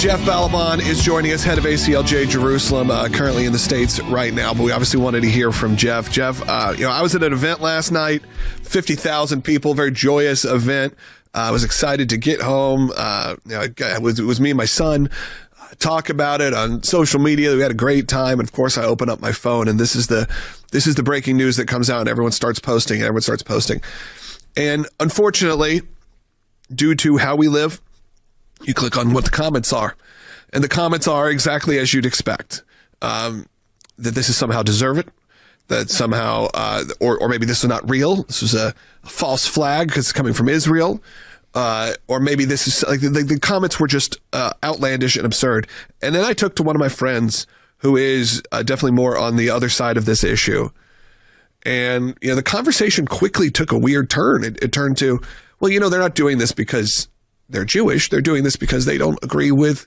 Jeff Balaban is joining us, head of ACLJ Jerusalem, currently in the States right now, but we obviously wanted to hear from Jeff. Jeff, I was at an event last night, 50,000 people, very joyous event. I was excited to get home. It was me and my son talk about it on social media. We had a great time. And of course, I open up my phone and this is the breaking news that comes out and everyone starts posting. And unfortunately, due to how we live, you click on what the comments are. And the comments are exactly as you'd expect. That this is somehow deserved, that somehow, or maybe this is not real. This was a false flag because it's coming from Israel. Or maybe this is like the comments were just outlandish and absurd. And then I took to one of my friends who is definitely more on the other side of this issue. And, the conversation quickly took a weird turn. It turned to, well, they're not doing this because they're Jewish. They're doing this because they don't agree with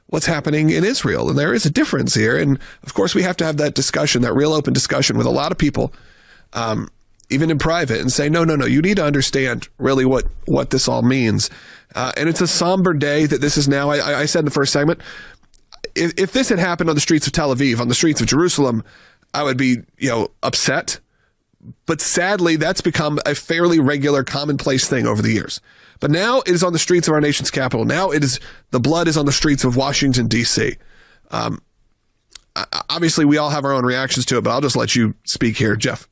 what's happening in Israel. And there is a difference here. And of course, we have to have that discussion, that real open discussion with a lot of people, even in private, and say, no, you need to understand really what this all means. And it's a somber day that this is now. I said in the first segment, if this had happened on the streets of Tel Aviv, on the streets of Jerusalem, I would be, upset. But sadly, that's become a fairly regular, commonplace thing over the years. But now it is on the streets of our nation's capital. Now the blood is on the streets of Washington, D.C. Obviously, we all have our own reactions to it, but I'll just let you speak here, Jeff.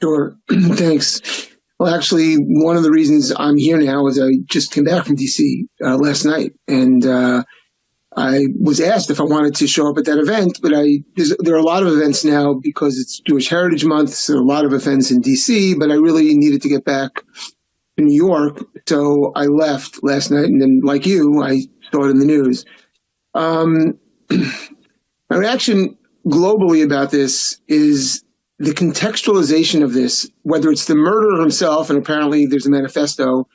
Sure. Thanks. Well, actually, one of the reasons I'm here now is I just came back from D.C. Last night, and I was asked if I wanted to show up at that event, but there are a lot of events now because it's Jewish Heritage Month, so a lot of events in D.C., but I really needed to get back to New York, so I left last night, and then, like you, I saw it in the news. My reaction globally about this is the contextualization of this, whether it's the murderer himself, and apparently there's a manifesto,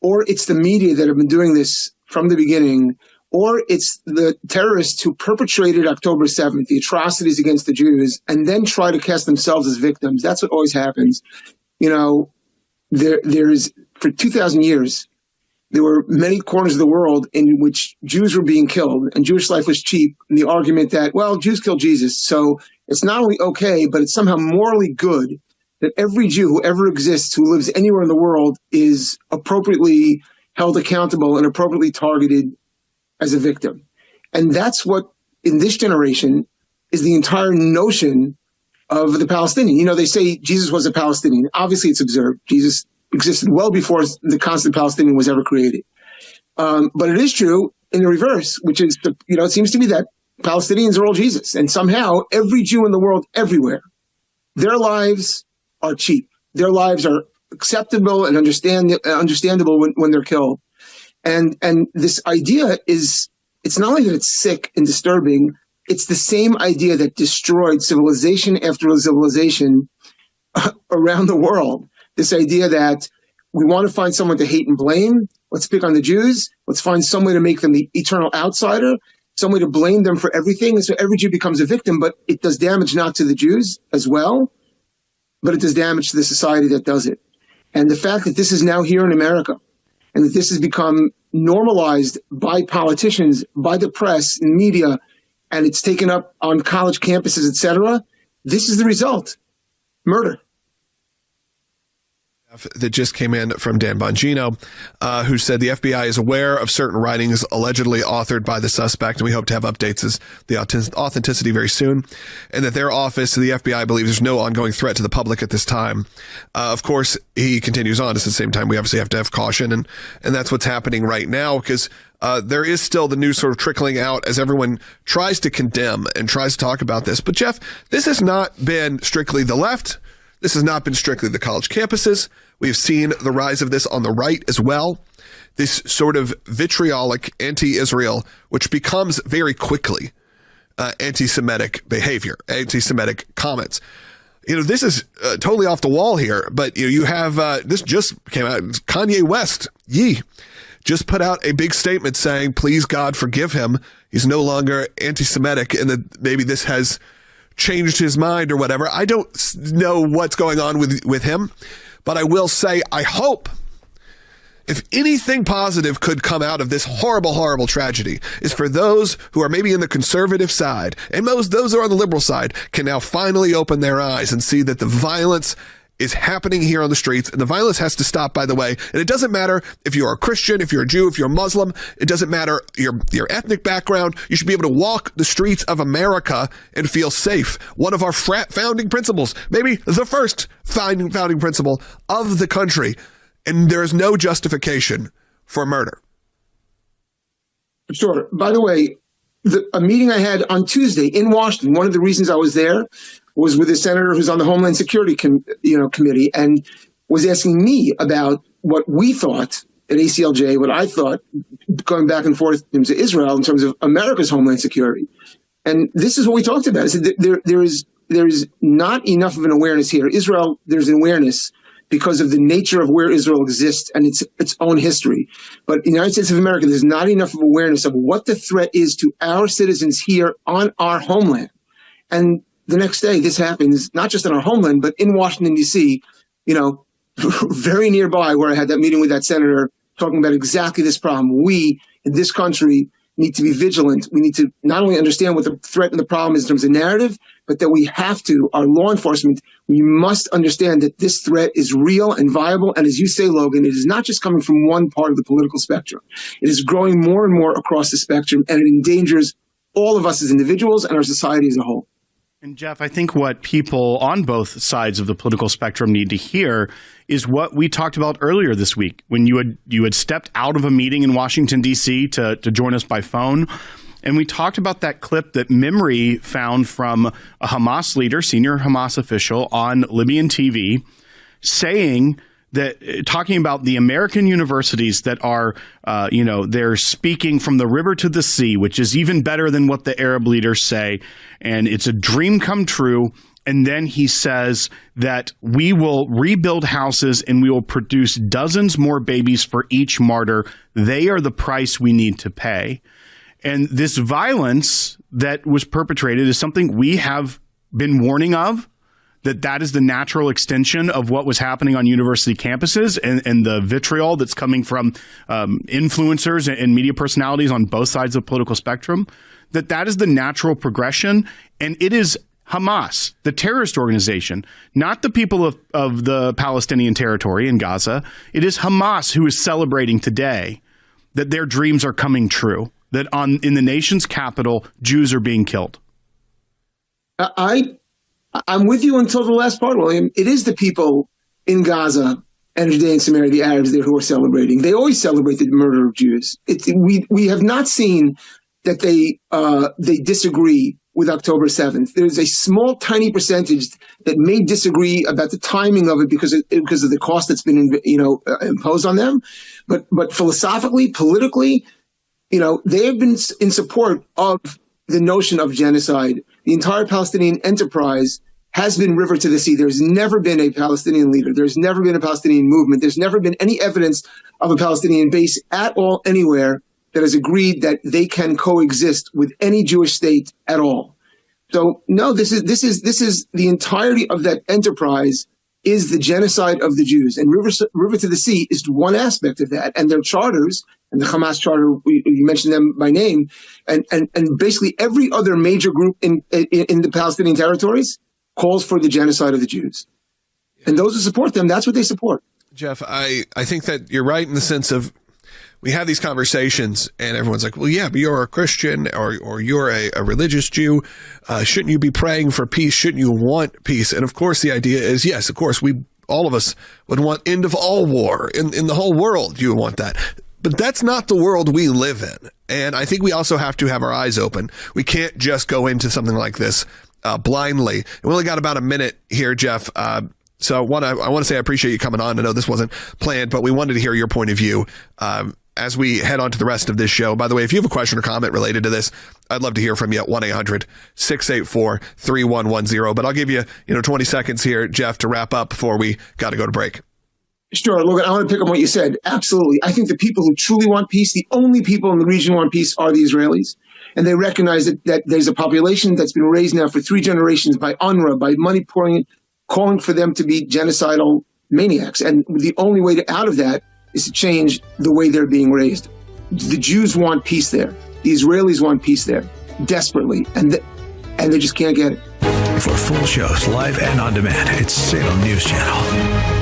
or it's the media that have been doing this from the beginning, or it's the terrorists who perpetrated October 7th, the atrocities against the Jews, and then try to cast themselves as victims. That's what always happens. There's for 2,000 years, there were many corners of the world in which Jews were being killed and Jewish life was cheap. And the argument that, well, Jews killed Jesus. So it's not only okay, but it's somehow morally good that every Jew who ever exists, who lives anywhere in the world, is appropriately held accountable and appropriately targeted as a victim. And that's what, in this generation, is the entire notion of the Palestinian. They say Jesus was a Palestinian. Obviously, it's absurd. Jesus existed well before the concept of Palestinian was ever created. But it is true in the reverse, which is, it seems to be that Palestinians are all Jesus. And somehow every Jew in the world, everywhere, their lives are cheap. Their lives are acceptable and understandable when they're killed. And this idea is, it's not only that it's sick and disturbing, it's the same idea that destroyed civilization after civilization around the world. This idea that we want to find someone to hate and blame. Let's pick on the Jews. Let's find some way to make them the eternal outsider, some way to blame them for everything. And so every Jew becomes a victim, but it does damage not to the Jews as well, but it does damage to the society that does it. And the fact that this is now here in America and that this has become normalized by politicians, by the press and media, and it's taken up on college campuses, et cetera, this is the result. Murder. That just came in from Dan Bongino, who said the FBI is aware of certain writings allegedly authored by the suspect, and we hope to have updates as the authenticity very soon, and that their office, the FBI, believes there's no ongoing threat to the public at this time. Of course, he continues on. At the same time, we obviously have to have caution, and that's what's happening right now, because there is still the news sort of trickling out as everyone tries to condemn and tries to talk about this. But Jeff, this has not been strictly the left. This has not been strictly the college campuses. We've seen the rise of this on the right as well. This sort of vitriolic anti-Israel, which becomes very quickly anti-Semitic behavior, anti-Semitic comments. This is totally off the wall here, but you have, this just came out, Kanye West, just put out a big statement saying, please God forgive him. He's no longer anti-Semitic, and that maybe this has changed his mind or whatever. I don't know what's going on with him, but I will say, I hope if anything positive could come out of this horrible, horrible tragedy, is for those who are maybe in the conservative side, and those who are on the liberal side can now finally open their eyes and see that the violence is happening here on the streets, and the violence has to stop, by the way. And it doesn't matter if you're a Christian, if you're a Jew, if you're a Muslim. It doesn't matter your ethnic background. You should be able to walk the streets of America and feel safe. One of our founding principles, maybe the first founding principle of the country. And there is no justification for murder. Sure. By the way, a meeting I had on Tuesday in Washington, one of the reasons I was there was with a senator who's on the Homeland Security Committee, and was asking me about what we thought at ACLJ, what I thought going back and forth into Israel in terms of America's Homeland Security. And this is what we talked about. I said there is not enough of an awareness here. Israel, there's an awareness because of the nature of where Israel exists and its own history. But in the United States of America, there's not enough of awareness of what the threat is to our citizens here on our homeland. And the next day, this happens, not just in our homeland, but in Washington, D.C., very nearby where I had that meeting with that senator talking about exactly this problem. We, in this country, need to be vigilant. We need to not only understand what the threat and the problem is in terms of narrative, but that we have to, our law enforcement, we must understand that this threat is real and viable. And as you say, Logan, it is not just coming from one part of the political spectrum. It is growing more and more across the spectrum, and it endangers all of us as individuals and our society as a whole. And Jeff, I think what people on both sides of the political spectrum need to hear is what we talked about earlier this week when you had stepped out of a meeting in Washington, D.C. to join us by phone. And we talked about that clip that Memory found from a Hamas leader, senior Hamas official on Libyan TV, saying that, talking about the American universities that are, they're speaking from the river to the sea, which is even better than what the Arab leaders say. And it's a dream come true. And then he says that we will rebuild houses and we will produce dozens more babies for each martyr. They are the price we need to pay. And this violence that was perpetrated is something we have been warning of, that is the natural extension of what was happening on university campuses, and the vitriol that's coming from influencers and media personalities on both sides of the political spectrum, that is the natural progression. And it is Hamas, the terrorist organization, not the people of the Palestinian territory in Gaza. It is Hamas who is celebrating today that their dreams are coming true, that in the nation's capital, Jews are being killed. I'm with you until the last part, William. It is the people in Gaza and Judea and Samaria, the Arabs there, who are celebrating. They always celebrate the murder of Jews. We have not seen that they disagree with October 7th. There's a small, tiny percentage that may disagree about the timing of it because of the cost that's been imposed on them. But philosophically, politically, they have been in support of the notion of genocide. The entire Palestinian enterprise has been river to the sea. There's never been a Palestinian leader. There's never been a Palestinian movement. There's never been any evidence of a Palestinian base at all anywhere that has agreed that they can coexist with any Jewish state at all. So no, this is the entirety of that enterprise is the genocide of the Jews, and river to the sea is one aspect of that. And their charters, and the Hamas charter, you mentioned them by name, and basically every other major group in the Palestinian territories calls for the genocide of the Jews. And those who support them, that's what they support. Jeff, I think that you're right in the sense of we have these conversations and everyone's like, well, yeah, but you're a Christian or you're a religious Jew. Shouldn't you be praying for peace? Shouldn't you want peace? And of course, the idea is, yes, of course, all of us would want end of all war in the whole world. You would want that. But that's not the world we live in. And I think we also have to have our eyes open. We can't just go into something like this blindly. We only got about a minute here, Jeff. So I want to say I appreciate you coming on. I know this wasn't planned, but we wanted to hear your point of view as we head on to the rest of this show. By the way, if you have a question or comment related to this, I'd love to hear from you at 1-800-684-3110. But I'll give you 20 seconds here, Jeff, to wrap up before we got to go to break. Sure. Look, I want to pick up what you said. Absolutely. I think the people who truly want peace, the only people in the region who want peace are the Israelis. And they recognize that there's a population that's been raised now for 3 generations by UNRWA, by money pouring in, calling for them to be genocidal maniacs. And the only way out of that is to change the way they're being raised. The Jews want peace there. The Israelis want peace there desperately, and they just can't get it. For full shows, live and on demand, it's Salem News Channel.